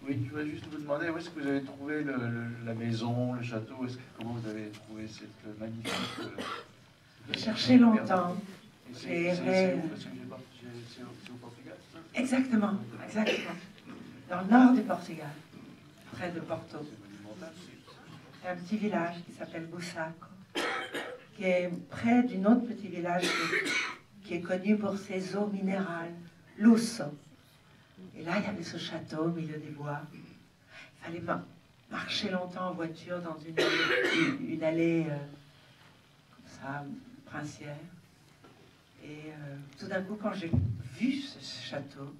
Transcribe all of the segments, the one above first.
Oui, je voudrais juste vous demander où est-ce que vous avez trouvé la maison, le château, comment vous avez trouvé cette magnifique... J'ai cherché longtemps. C'est au Portugal, ça? Exactement, exactement. Dans le nord du Portugal, près de Porto. C'est un petit village qui s'appelle Bussaco, qui est près d'un autre petit village qui est connu pour ses eaux minérales, Lusso. Et là, il y avait ce château au milieu des bois. Il fallait marcher longtemps en voiture dans une allée comme ça, princière. Et tout d'un coup, quand j'ai vu ce château,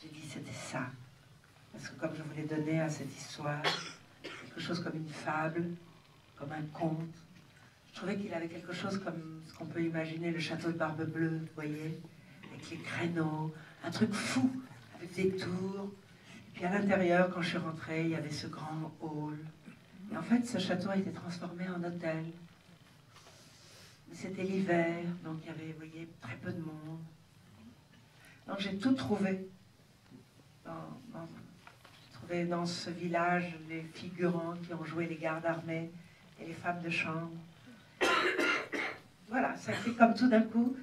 j'ai dit c'était ça. Parce que comme je voulais donner à cette histoire quelque chose comme une fable, comme un conte, je trouvais qu'il avait quelque chose comme ce qu'on peut imaginer, le château de Barbe Bleue, vous voyez, avec les créneaux, un truc fou, avec des tours. Et puis à l'intérieur, quand je suis rentrée, il y avait ce grand hall. Et en fait, ce château a été transformé en hôtel. C'était l'hiver, donc il y avait, vous voyez, très peu de monde. Donc j'ai tout trouvé. J'ai trouvé dans ce village les figurants qui ont joué les gardes armés et les femmes de chambre. Voilà, ça fait comme tout d'un coup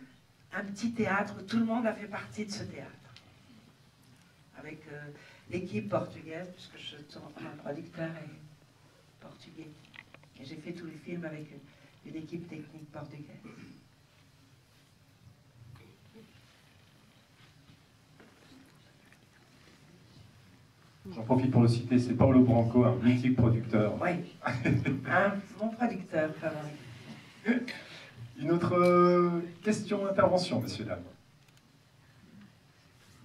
un petit théâtre où tout le monde a fait partie de ce théâtre. Avec l'équipe portugaise, puisque mon producteur est portugais. Et j'ai fait tous les films avec une équipe technique portugaise. J'en profite pour le citer, c'est Paulo Branco, un mythique producteur. Oui, mon producteur favori. Une autre question, intervention, messieurs, dames.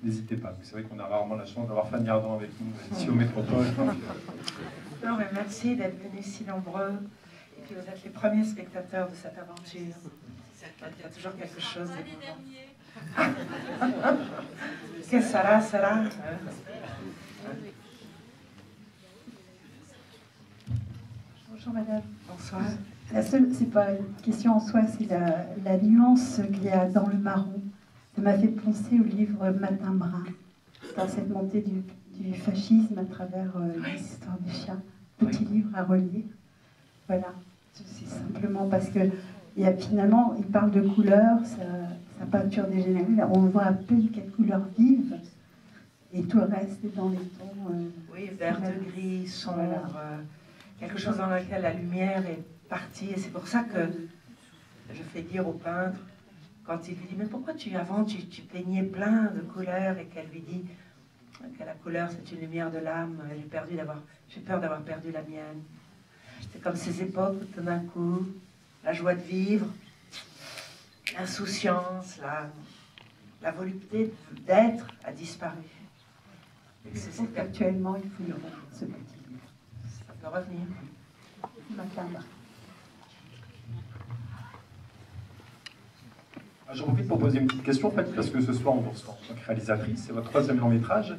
N'hésitez pas, c'est vrai qu'on a rarement la chance d'avoir Fanny Ardant avec nous ici au Métropole. Non, mais merci d'être venus si nombreux. Et puis vous êtes les premiers spectateurs de cette aventure. Il y a toujours quelque chose d'émouvant. Que sera. Bonjour madame. Bonsoir. La seule, c'est pas une question en soi, c'est la nuance qu'il y a dans le marron. Ça m'a fait penser au livre Matin Brun, dans cette montée du fascisme à travers l'histoire des chiens. Petit livre à relire. Voilà, c'est simplement parce que finalement, il parle de couleurs, sa peinture dégénérée. On voit à peine quelles couleurs vives, et tout le reste est dans les tons. Oui, vert de gris, sombre, voilà. Quelque chose dans lequel la lumière est partie. Et c'est pour ça que je fais dire au peintre, quand il lui dit « Mais pourquoi avant tu peignais plein de couleurs ?» et qu'elle lui dit que la couleur c'est une lumière de l'âme, j'ai peur d'avoir perdu la mienne. C'est comme ces époques où tout d'un coup, la joie de vivre, l'insouciance, la volupté d'être a disparu. C'est actuellement, il faut le voir, ce petit livre. Ça peut revenir. J'en profite pour poser une petite question, en fait, parce que ce soir, on vous reçoit en tant que réalisatrice, c'est votre 3e long métrage.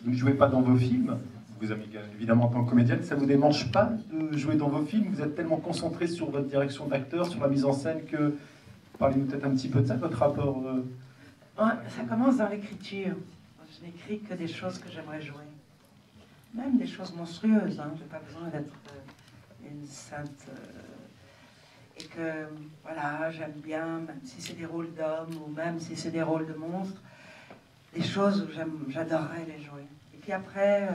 Vous ne jouez pas dans vos films, vous avez évidemment en tant que comédienne, ça ne vous démange pas de jouer dans vos films? Vous êtes tellement concentré sur votre direction d'acteur, sur la mise en scène, que... Parlez-nous peut-être un petit peu de ça, votre rapport... Ça commence dans l'écriture. Je n'écris que des choses que j'aimerais jouer. Même des choses monstrueuses, hein. Je n'ai pas besoin d'être une sainte... Et que, voilà, j'aime bien, même si c'est des rôles d'hommes, ou même si c'est des rôles de monstres, des choses où j'adorerais les jouer. Et puis après,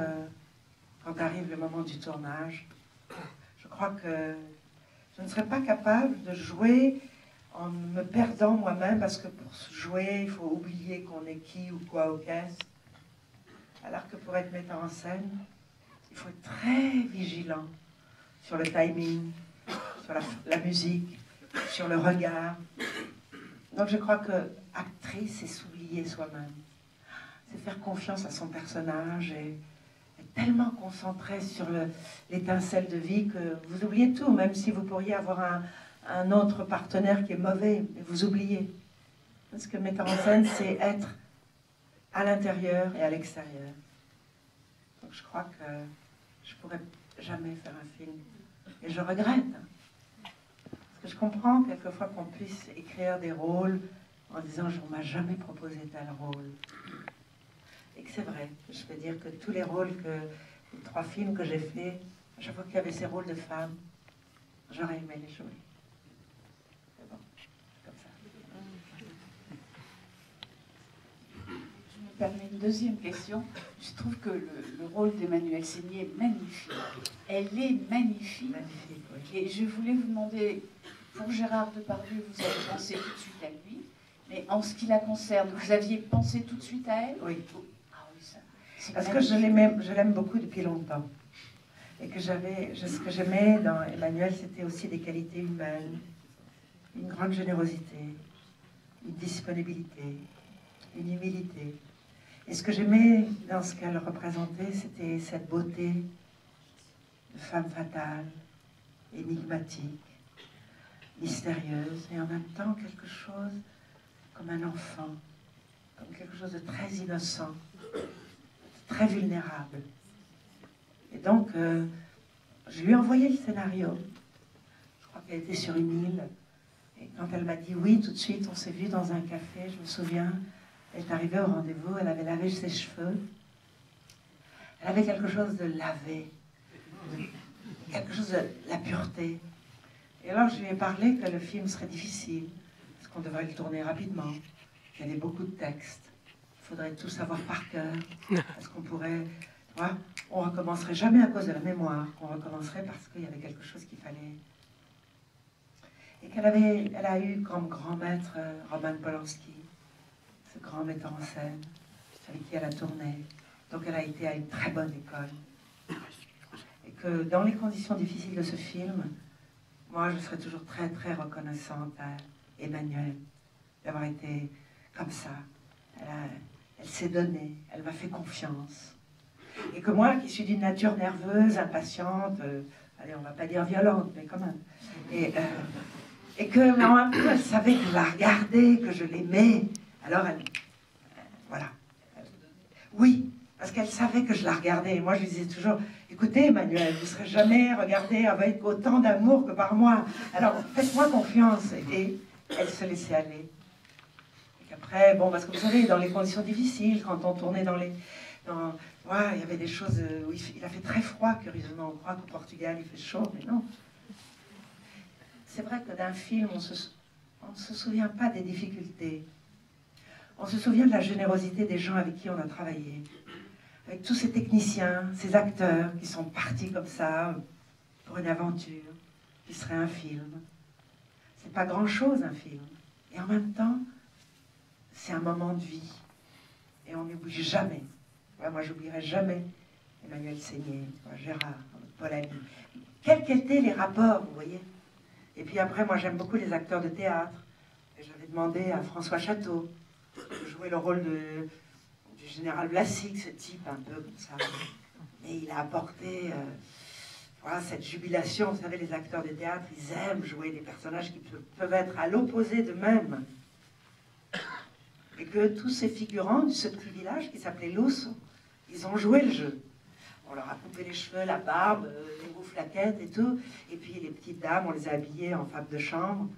quand arrive le moment du tournage, je crois que je ne serais pas capable de jouer en me perdant moi-même, parce que pour jouer, il faut oublier qu'on est qui ou quoi au caisse. Alors que pour être metteur en scène, il faut être très vigilant sur le timing, sur la musique, sur le regard. Donc je crois que actrice, c'est s'oublier soi-même. C'est faire confiance à son personnage et être tellement concentré sur l'étincelle de vie que vous oubliez tout, même si vous pourriez avoir un autre partenaire qui est mauvais, mais vous oubliez. Parce que metteur en scène, c'est être à l'intérieur et à l'extérieur. Donc je crois que je ne pourrais jamais faire un film. Et je regrette. Parce que je comprends quelquefois qu'on puisse écrire des rôles en disant « je ne m'a jamais proposé tel rôle ». Et que c'est vrai. Je peux dire que tous les rôles, les 3 films que j'ai faits, à chaque fois qu'il y avait ces rôles de femmes, j'aurais aimé les jouer. C'est bon, comme ça. Je me permets une deuxième question. Je trouve que le rôle d'Emmanuelle Seigner est magnifique. Elle est magnifique. Magnifique, oui. Et je voulais vous demander, pour Gérard Depardieu, vous avez pensé tout de suite à lui, mais en ce qui la concerne, vous aviez pensé tout de suite à elle? Oui. Ah oui, ça. C'est Parce que magnifique. je l'aime beaucoup depuis longtemps. Et que ce que j'aimais dans Emmanuelle, c'était aussi des qualités humaines, une grande générosité, une disponibilité, une humilité. Et ce que j'aimais dans ce qu'elle représentait, c'était cette beauté de femme fatale, énigmatique, mystérieuse, et en même temps quelque chose comme un enfant, comme quelque chose de très innocent, très vulnérable. Et donc, je lui ai envoyé le scénario. Je crois qu'elle était sur une île. Et quand elle m'a dit oui, tout de suite, on s'est vu dans un café, je me souviens, elle est arrivée au rendez-vous, elle avait lavé ses cheveux. Elle avait quelque chose de lavé, quelque chose de la pureté. Et alors, je lui ai parlé que le film serait difficile, parce qu'on devrait le tourner rapidement, qu'il y avait beaucoup de textes. Il faudrait tout savoir par cœur, parce qu'on pourrait... Tu vois, on recommencerait jamais à cause de la mémoire, on recommencerait parce qu'il y avait quelque chose qu'il fallait. Et elle a eu comme grand maître Roman Polanski, ce grand metteur en scène, avec qui elle a tourné. Donc elle a été à une très bonne école. Et que dans les conditions difficiles de ce film, moi je serais toujours très très reconnaissante à Emmanuelle d'avoir été comme ça. Elle s'est donnée, elle m'a fait confiance. Et que moi, qui suis d'une nature nerveuse, impatiente, allez, on va pas dire violente, mais quand même. Et que, mais en même temps, elle savait que je la regardais, que je l'aimais. Alors, voilà. Oui, parce qu'elle savait que je la regardais. Et moi, je lui disais toujours, écoutez, Emmanuelle, vous ne serez jamais regardée avec autant d'amour que par moi. Alors, faites-moi confiance. Et elle se laissait aller. Et qu'après, bon, parce que vous savez, dans les conditions difficiles, quand on tournait ouais, il y avait des choses où il a fait très froid, curieusement. On croit qu'au Portugal, il fait chaud, mais non. C'est vrai que d'un film, on ne se souvient pas des difficultés. On se souvient de la générosité des gens avec qui on a travaillé. Avec tous ces techniciens, ces acteurs qui sont partis comme ça pour une aventure qui serait un film. C'est pas grand-chose, un film. Et en même temps, c'est un moment de vie. Et on n'oublie jamais. Ouais, moi, j'oublierai jamais Emmanuelle Seigner, Gérard, Paul Ami. Quels qu'étaient les rapports, vous voyez. Et puis après, moi, j'aime beaucoup les acteurs de théâtre. Et j'avais demandé à François Chateau de jouer le rôle du général Vlasic, ce type un peu comme ça. Et il a apporté voilà, cette jubilation. Vous savez, les acteurs de théâtre, ils aiment jouer des personnages qui peuvent être à l'opposé d'eux-mêmes. Et que tous ces figurants de ce petit village qui s'appelait L'Osso, ils ont joué le jeu. On leur a coupé les cheveux, la barbe, les rouflaquettes et tout. Et puis les petites dames, on les a habillées en femmes de chambre.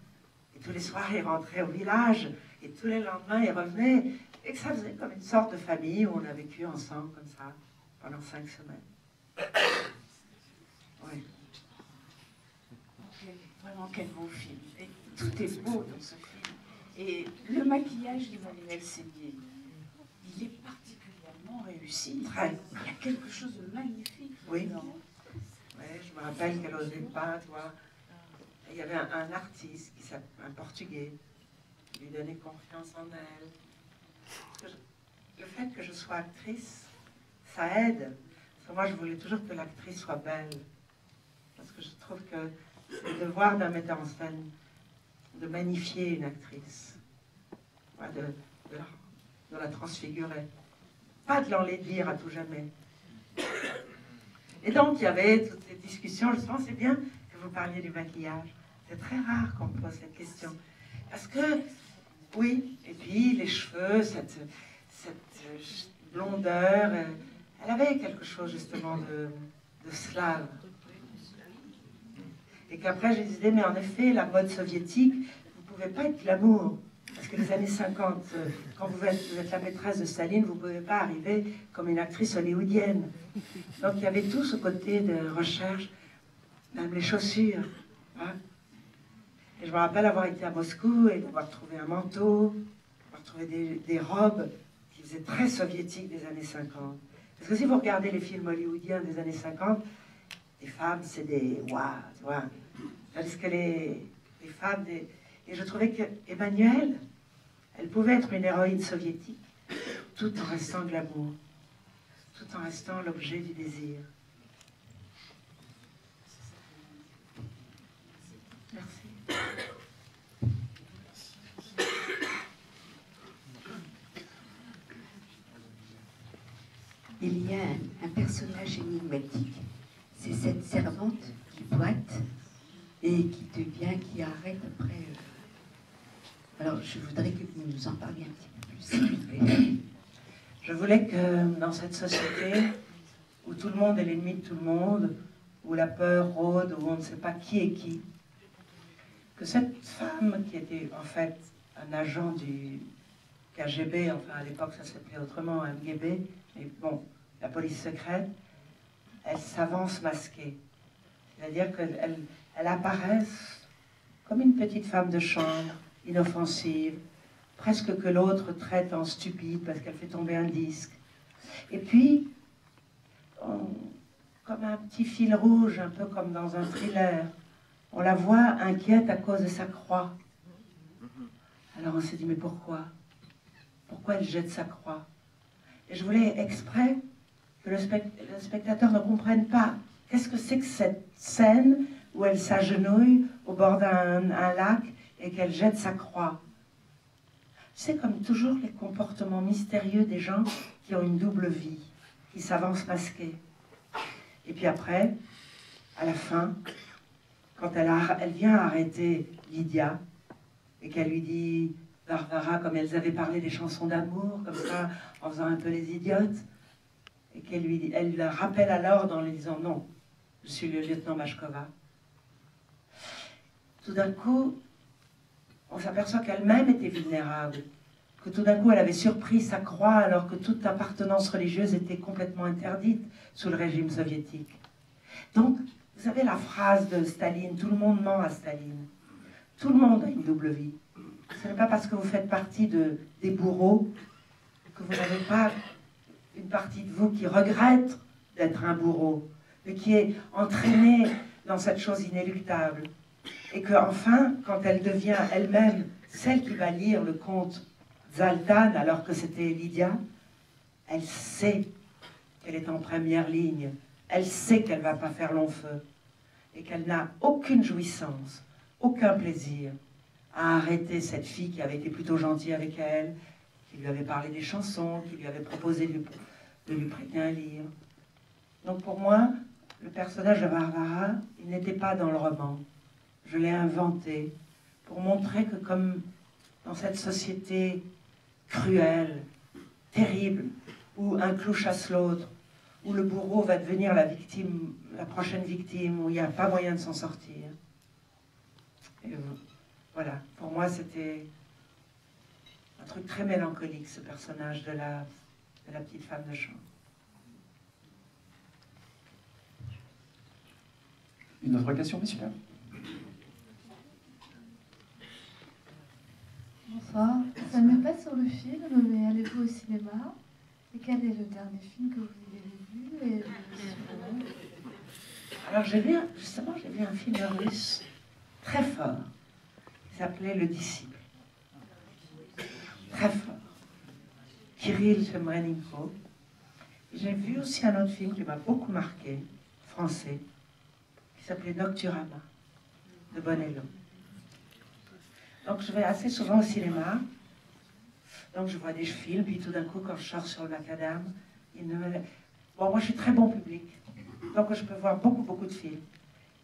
Et tous les soirs, ils rentraient au village. Et tous les lendemains, ils revenaient. Et que ça faisait comme une sorte de famille où on a vécu ensemble, comme ça, pendant 5 semaines. Oui. Vraiment, quel beau film. Et tout est beau dans ce film. Et le maquillage d'Emmanuelle Seigner, il est particulièrement réussi. Très. Il y a quelque chose de magnifique. Oui. dedans. Ouais, je me rappelle qu'elle n'osait pas, tu vois. Et il y avait un artiste, un Portugais, qui lui donnait confiance en elle. Le fait que je sois actrice, ça aide. Parce que moi, je voulais toujours que l'actrice soit belle. Parce que je trouve que c'est le devoir d'un metteur en scène de magnifier une actrice, ouais, de la transfigurer, pas de l'enlaidir à tout jamais. Et donc, il y avait toutes ces discussions. Je pense c'est bien que vous parliez du maquillage. C'est très rare qu'on me pose cette question. Parce que, oui, et puis les cheveux, cette blondeur, elle avait quelque chose justement de slave. Et qu'après, j'ai dit, mais en effet, la mode soviétique, vous ne pouvez pas être glamour. Parce que les années 50, quand vous êtes la maîtresse de Staline, vous ne pouvez pas arriver comme une actrice hollywoodienne. Donc il y avait tout ce côté de recherche, même les chaussures. Hein. Et je me rappelle avoir été à Moscou et d'avoir trouvé un manteau, d'avoir trouvé des robes qui faisaient très soviétiques des années 50. Parce que si vous regardez les films hollywoodiens des années 50, les femmes, c'est des waouh, tu vois. Tandis que les femmes, et je trouvais que Emmanuelle, elle pouvait être une héroïne soviétique, tout en restant glamour, tout en restant l'objet du désir. Merci. Il y a un personnage énigmatique. C'est cette servante qui boite et qui arrête après. Alors, je voudrais que vous nous en parliez un petit peu plus, s'il vous plaît. Je voulais que dans cette société où tout le monde est l'ennemi de tout le monde, où la peur rôde, où on ne sait pas qui est qui, que cette femme qui était en fait un agent du KGB, enfin à l'époque ça s'appelait autrement, MGB, mais bon, la police secrète, elle s'avance masquée. C'est-à-dire qu'elle apparaît comme une petite femme de chambre, inoffensive, presque que l'autre traite en stupide parce qu'elle fait tomber un disque. Et puis, comme un petit fil rouge, un peu comme dans un thriller, on la voit inquiète à cause de sa croix. Alors on s'est dit, mais pourquoi? Pourquoi elle jette sa croix? Et je voulais exprès que le spectateur ne comprenne pas qu'est-ce que c'est que cette scène où elle s'agenouille au bord d'un lac et qu'elle jette sa croix. C'est comme toujours les comportements mystérieux des gens qui ont une double vie, qui s'avancent masqués. Et puis après, à la fin, quand elle vient arrêter Lydia, et qu'elle lui dit, Varvara, comme elles avaient parlé des chansons d'amour, comme ça, en faisant un peu les idiotes, et elle la rappelle alors en lui disant, non, je suis le lieutenant Machkova. Tout d'un coup, on s'aperçoit qu'elle-même était vulnérable, que tout d'un coup elle avait surpris sa croix alors que toute appartenance religieuse était complètement interdite sous le régime soviétique. Donc, vous savez la phrase de Staline, tout le monde ment à Staline. Tout le monde a une double vie. Ce n'est pas parce que vous faites partie des bourreaux que vous n'avez pas une partie de vous qui regrette d'être un bourreau, mais qui est entraînée dans cette chose inéluctable. Et qu'enfin, quand elle devient elle-même celle qui va lire le conte Zaltan, alors que c'était Lydia, elle sait qu'elle est en première ligne, elle sait qu'elle ne va pas faire long feu, et qu'elle n'a aucune jouissance, aucun plaisir à arrêter cette fille qui avait été plutôt gentille avec elle, qui lui avait parlé des chansons, qui lui avait proposé de lui prêter un livre. Donc pour moi, le personnage de Varvara, il n'était pas dans le roman. Je l'ai inventé pour montrer que comme dans cette société cruelle, terrible, où un clou chasse l'autre, où le bourreau va devenir la victime, la prochaine victime, où il n'y a pas moyen de s'en sortir. Et voilà, pour moi c'était un truc très mélancolique, ce personnage de la petite femme de chambre. Une autre question, monsieur? Bonsoir. Ça ne met pas sur le film, mais allez-vous au cinéma? Et quel est le dernier film que vous avez vu? Alors j'ai vu un film russe très fort, qui s'appelait Le Disciple. Très fort. Kirill Semrenenko. J'ai vu aussi un autre film qui m'a beaucoup marqué, français, qui s'appelait Nocturama, de Bonello. Donc je vais assez souvent au cinéma, donc je vois des films, puis tout d'un coup quand je sors sur le macadam, bon, moi je suis très bon public, donc je peux voir beaucoup de films.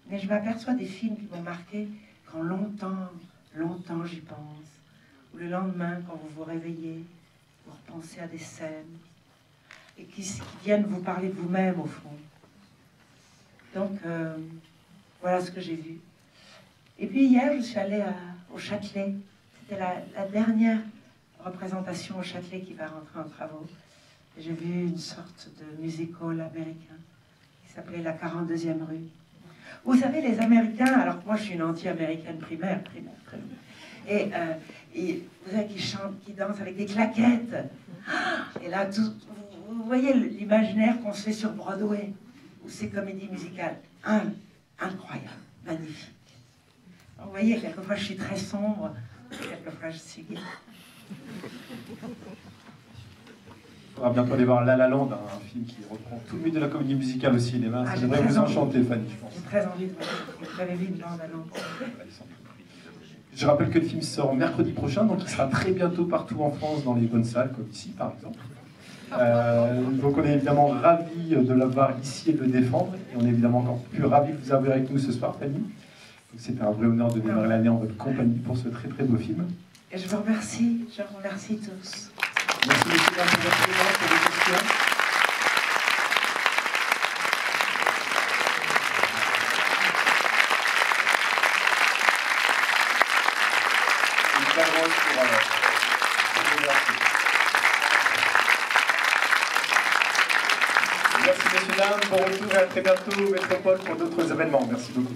Mais je m'aperçois des films qui m'ont marqué quand longtemps j'y pense. Ou le lendemain, quand vous vous réveillez, vous repensez à des scènes, et qui viennent vous parler de vous-même au fond. Donc voilà ce que j'ai vu. Et puis hier, je suis allée au Châtelet, C'était la dernière représentation au Châtelet qui va rentrer en travaux. J'ai vu une sorte de musical américain qui s'appelait La 42e rue. Vous savez, les Américains, alors moi je suis une anti-américaine primaire. Et vous savez qu'ils chantent, qu'ils dansent avec des claquettes. Et là, vous voyez l'imaginaire qu'on se fait sur Broadway, ou ces comédies musicales. Incroyable, magnifique. Alors, vous voyez, quelquefois je suis très sombre, quelquefois je suis gaie. Il faudra bientôt aller voir La La Land, un film qui reprend tout le mythe de la comédie musicale au cinéma. Ça devrait vous enchanter, Fanny, je pense. J'ai très envie de voir. Vous avez vu une bande-annonce. Je rappelle que le film sort mercredi prochain, donc il sera très bientôt partout en France, dans les bonnes salles, comme ici par exemple. Donc on est évidemment ravis de l'avoir ici et de le défendre, et on est évidemment encore plus ravis de vous avoir avec nous ce soir, Fanny. C'était un vrai honneur de démarrer l'année en votre compagnie pour ce très très beau film. Et je vous remercie tous. Merci messieurs, dames, pour votre présence et vos questions. Merci messieurs, dames, bon retour et à très bientôt au Métropole pour d'autres événements. Merci beaucoup.